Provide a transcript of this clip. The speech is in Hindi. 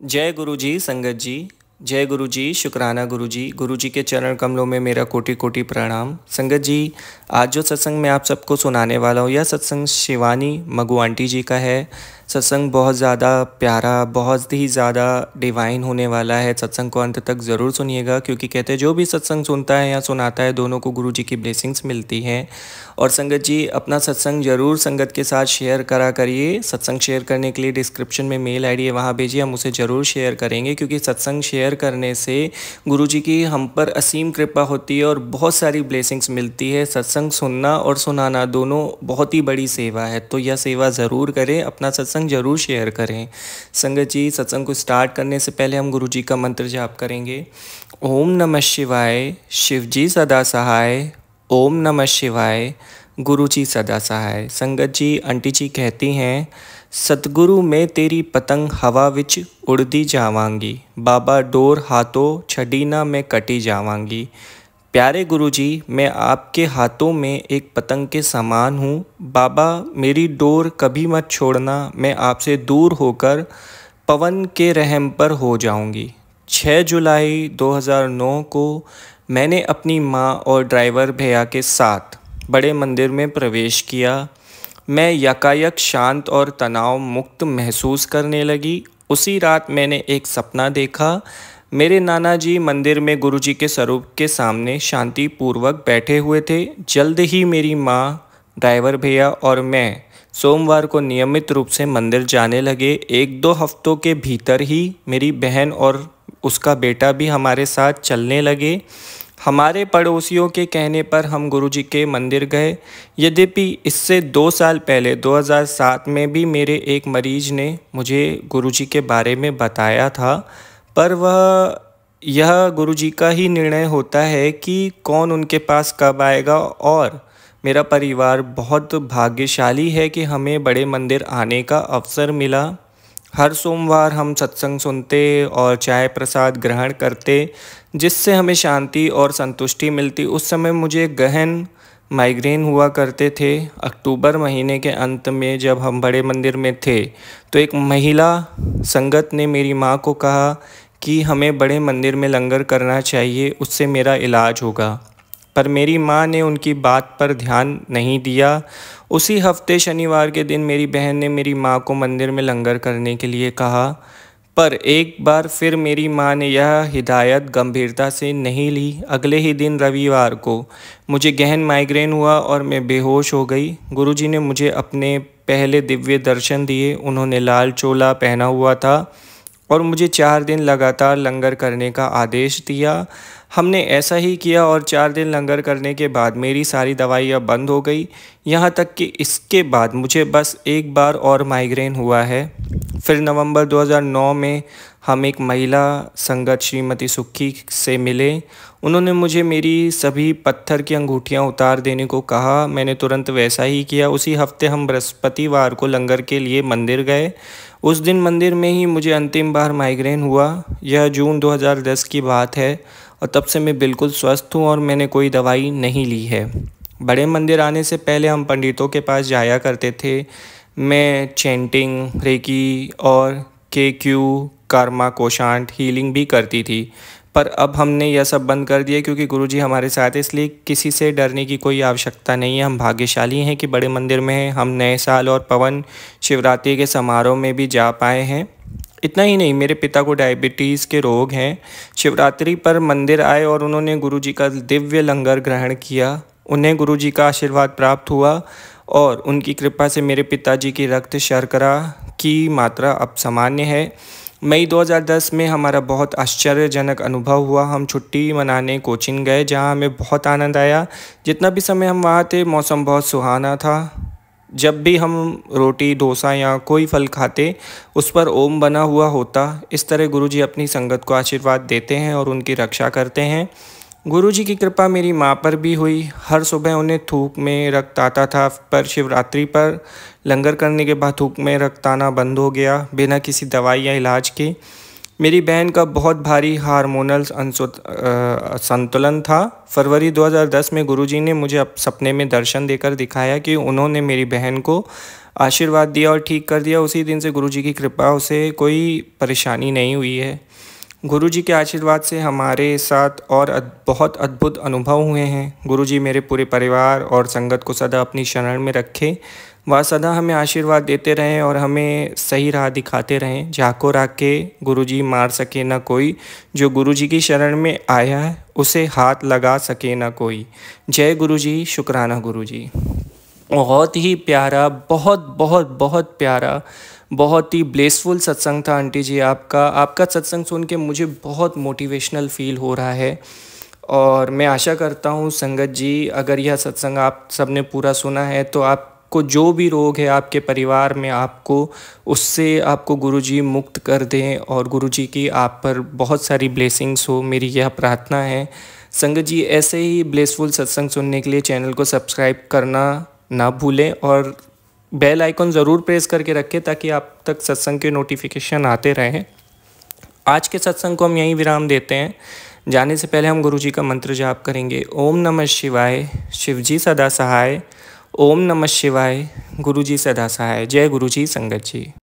जय गुरु जी संगत जी। जय गुरु जी, शुक्राना गुरु जी के चरण कमलों में मेरा कोटि कोटि प्रणाम। संगत जी, आज जो सत्संग मैं आप सबको सुनाने वाला हूँ, यह सत्संग शिवानी मगू आंटी जी का है। सत्संग बहुत ज़्यादा प्यारा, बहुत ही ज़्यादा डिवाइन होने वाला है। सत्संग को अंत तक ज़रूर सुनिएगा, क्योंकि कहते हैं जो भी सत्संग सुनता है या सुनाता है, दोनों को गुरु जी की ब्लेसिंग्स मिलती हैं। और संगत जी, अपना सत्संग ज़रूर संगत के साथ शेयर करा करिए। सत्संग शेयर करने के लिए डिस्क्रिप्शन में मेल आईडी है, वहाँ भेजिए, हम उसे ज़रूर शेयर करेंगे। क्योंकि सत्संग शेयर करने से गुरु जी की हम पर असीम कृपा होती है और बहुत सारी ब्लेसिंग्स मिलती है। सत्संग सुनना और सुनाना दोनों बहुत ही बड़ी सेवा है, तो यह सेवा ज़रूर करें, अपना सत्संग ज़रूर शेयर करें। संगत जी, सत्संग को स्टार्ट करने से पहले हम गुरु जी का मंत्र जाप करेंगे। ओम नमः शिवाय, शिव जी सदा सहाय। ओम नमः शिवाय, गुरु जी सदा सहाय। संगत जी, आंटी जी कहती हैं, सतगुरु में तेरी पतंग हवा विच उड़दी जावांगी, बाबा डोर हाथों छड़ी ना मैं कटी जावांगी। प्यारे गुरु जी, मैं आपके हाथों में एक पतंग के समान हूँ। बाबा, मेरी डोर कभी मत छोड़ना, मैं आपसे दूर होकर पवन के रहम पर हो जाऊंगी। 6 जुलाई 2009 को मैंने अपनी माँ और ड्राइवर भैया के साथ बड़े मंदिर में प्रवेश किया। मैं यकायक शांत और तनाव मुक्त महसूस करने लगी। उसी रात मैंने एक सपना देखा। मेरे नाना जी मंदिर में गुरुजी के स्वरूप के सामने शांतिपूर्वक बैठे हुए थे। जल्द ही मेरी माँ, ड्राइवर भैया और मैं सोमवार को नियमित रूप से मंदिर जाने लगे। 1-2 हफ्तों के भीतर ही मेरी बहन और उसका बेटा भी हमारे साथ चलने लगे। हमारे पड़ोसियों के कहने पर हम गुरुजी के मंदिर गए। यद्यपि इससे 2 साल पहले 2007 में भी मेरे एक मरीज ने मुझे गुरुजी के बारे में बताया था, पर यह गुरुजी का ही निर्णय होता है कि कौन उनके पास कब आएगा। और मेरा परिवार बहुत भाग्यशाली है कि हमें बड़े मंदिर आने का अवसर मिला। हर सोमवार हम सत्संग सुनते और चाय प्रसाद ग्रहण करते, जिससे हमें शांति और संतुष्टि मिलती। उस समय मुझे गहन माइग्रेन हुआ करते थे। अक्टूबर महीने के अंत में जब हम बड़े मंदिर में थे, तो एक महिला संगत ने मेरी माँ को कहा कि हमें बड़े मंदिर में लंगर करना चाहिए, उससे मेरा इलाज होगा। पर मेरी माँ ने उनकी बात पर ध्यान नहीं दिया। उसी हफ्ते शनिवार के दिन मेरी बहन ने मेरी माँ को मंदिर में लंगर करने के लिए कहा, पर एक बार फिर मेरी माँ ने यह हिदायत गंभीरता से नहीं ली। अगले ही दिन रविवार को मुझे गहन माइग्रेन हुआ और मैं बेहोश हो गई। गुरुजी ने मुझे अपने पहले दिव्य दर्शन दिए। उन्होंने लाल चोला पहना हुआ था और मुझे 4 दिन लगातार लंगर करने का आदेश दिया। हमने ऐसा ही किया और 4 दिन लंगर करने के बाद मेरी सारी दवाइयाँ बंद हो गई। यहाँ तक कि इसके बाद मुझे बस एक बार और माइग्रेन हुआ है। फिर नवंबर 2009 में हम एक महिला संगत श्रीमती सुखी से मिले। उन्होंने मुझे मेरी सभी पत्थर की अंगूठियाँ उतार देने को कहा। मैंने तुरंत वैसा ही किया। उसी हफ्ते हम बृहस्पतिवार को लंगर के लिए मंदिर गए। उस दिन मंदिर में ही मुझे अंतिम बार माइग्रेन हुआ। यह जून 2010 की बात है और तब से मैं बिल्कुल स्वस्थ हूँ और मैंने कोई दवाई नहीं ली है। बड़े मंदिर आने से पहले हम पंडितों के पास जाया करते थे। मैं चैंटिंग, रेकी और KQ, कर्मा कोशांट, हीलिंग भी करती थी। पर अब हमने यह सब बंद कर दिया, क्योंकि गुरुजी हमारे साथ है, इसलिए किसी से डरने की कोई आवश्यकता नहीं है। हम भाग्यशाली हैं कि बड़े मंदिर में हैं। हम नए साल और पवन शिवरात्रि के समारोह में भी जा पाए हैं। इतना ही नहीं, मेरे पिता को डायबिटीज़ के रोग हैं। शिवरात्रि पर मंदिर आए और उन्होंने गुरुजी का दिव्य लंगर ग्रहण किया। उन्हें गुरुजी का आशीर्वाद प्राप्त हुआ और उनकी कृपा से मेरे पिताजी की रक्त शर्करा की मात्रा अब सामान्य है। मई 2010 में हमारा बहुत आश्चर्यजनक अनुभव हुआ। हम छुट्टी मनाने कोचिन गए, जहां हमें बहुत आनंद आया। जितना भी समय हम वहां थे, मौसम बहुत सुहाना था। जब भी हम रोटी, डोसा या कोई फल खाते, उस पर ओम बना हुआ होता। इस तरह गुरुजी अपनी संगत को आशीर्वाद देते हैं और उनकी रक्षा करते हैं। गुरुजी की कृपा मेरी माँ पर भी हुई। हर सुबह उन्हें थूक में रक्त आता था, पर शिवरात्रि पर लंगर करने के बाद थूक में रक्त आना बंद हो गया, बिना किसी दवाई या इलाज के। मेरी बहन का बहुत भारी हार्मोनल संतुलन था। फरवरी 2010 में गुरुजी ने मुझे सपने में दर्शन देकर दिखाया कि उन्होंने मेरी बहन को आशीर्वाद दिया और ठीक कर दिया, उसी दिन से गुरुजी की कृपा उसे कोई परेशानी नहीं हुई है। गुरुजी के आशीर्वाद से हमारे साथ और बहुत अद्भुत अनुभव हुए हैं। गुरुजी मेरे पूरे परिवार और संगत को सदा अपनी शरण में रखें, वह सदा हमें आशीर्वाद देते रहें और हमें सही राह दिखाते रहें। जाको राखे गुरुजी मार सके ना कोई, जो गुरुजी की शरण में आया है उसे हाथ लगा सके ना कोई। जय गुरुजी, शुक्राना गुरुजी। बहुत ही प्यारा, बहुत बहुत बहुत प्यारा, बहुत ही ब्लेसफुल सत्संग था आंटी जी आपका सत्संग सुन के मुझे बहुत मोटिवेशनल फील हो रहा है। और मैं आशा करता हूँ संगत जी, अगर यह सत्संग आप सबने पूरा सुना है तो आपको जो भी रोग है आपके परिवार में, उससे आपको गुरुजी मुक्त कर दें और गुरुजी की आप पर बहुत सारी ब्लेसिंग्स हो, मेरी यह प्रार्थना है। संगत जी, ऐसे ही ब्लेसफुल सत्संग सुनने के लिए चैनल को सब्सक्राइब करना ना भूलें और बेल आइकन ज़रूर प्रेस करके रखें ताकि आप तक सत्संग के नोटिफिकेशन आते रहें। आज के सत्संग को हम यहीं विराम देते हैं। जाने से पहले हम गुरुजी का मंत्र जाप करेंगे। ओम नमः शिवाय, शिवजी सदा सहाय। ओम नमः शिवाय, गुरुजी सदा सहाय। जय गुरुजी, संगत जी।